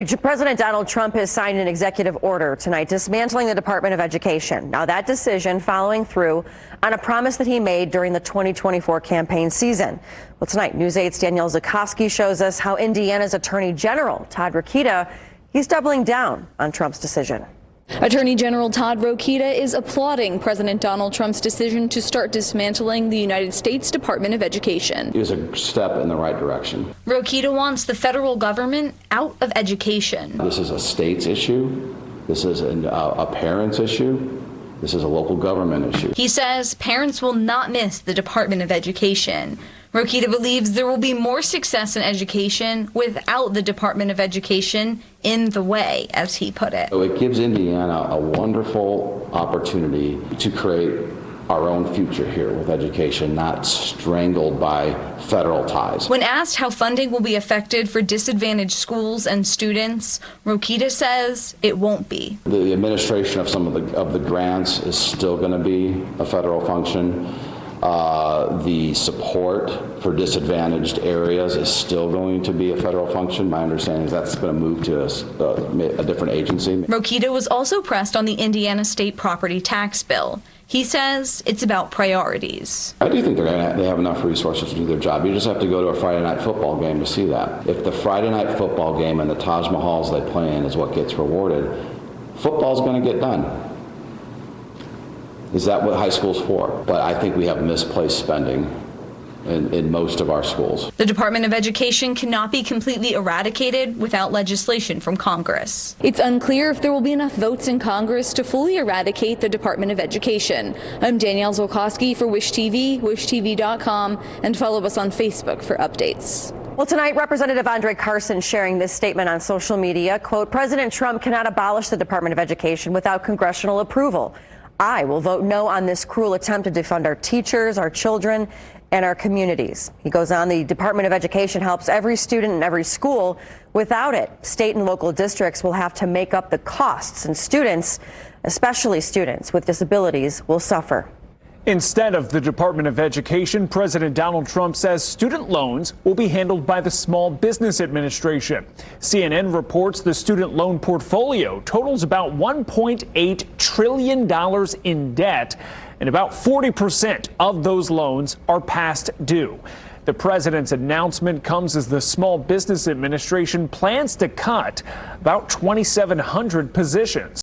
President Donald Trump has signed an executive order tonight dismantling the Department of Education. Now, that decision following through on a promise that he made during the 2024 campaign season. Well, tonight, News 8's Danielle Zukoski shows us how Indiana's Attorney General Todd Rokita, he's doubling down on Trump's decision. Attorney General Todd Rokita is applauding President Donald Trump's decision to start dismantling the United States Department of Education. It was a step in the right direction. Rokita wants the federal government out of education. This is a state's issue. This is a parent's issue. This is a local government issue. He says parents will not miss the Department of Education. Rokita believes there will be more success in education without the Department of Education in the way, as he put it. So it gives Indiana a wonderful opportunity to create our own future here with education, not strangled by federal ties. When asked how funding will be affected for disadvantaged schools and students, Rokita says it won't be. The administration of some of the grants is still going to be a federal function. The support for disadvantaged areas is still going to be a federal function. My understanding is that's going to move to a different agency. Rokita was also pressed on the Indiana state property tax bill. He says it's about priorities. I do think they have enough resources to do their job. You just have to go to a Friday night football game to see that. If the Friday night football game and the Taj Mahals they play in is what gets rewarded, football's going to get done. Is that what high school's for? But I think we have misplaced spending in most of our schools. The Department of Education cannot be completely eradicated without legislation from Congress. It's unclear if there will be enough votes in Congress to fully eradicate the Department of Education. I'm Danielle Zukoski for Wish TV, wishtv.com, and follow us on Facebook for updates. Well, tonight, Representative Andre Carson sharing this statement on social media. Quote, President Trump cannot abolish the Department of Education without congressional approval. I will vote no on this cruel attempt to defund our teachers, our children, and our communities. He goes on, the Department of Education helps every student in every school. Without it, state and local districts will have to make up the costs, and students, especially students with disabilities, will suffer. Instead of the Department of Education, President Donald Trump says student loans will be handled by the Small Business Administration. CNN reports the student loan portfolio totals about $1.8 trillion in debt, and about 40% of those loans are past due. The president's announcement comes as the Small Business Administration plans to cut about 2,700 positions.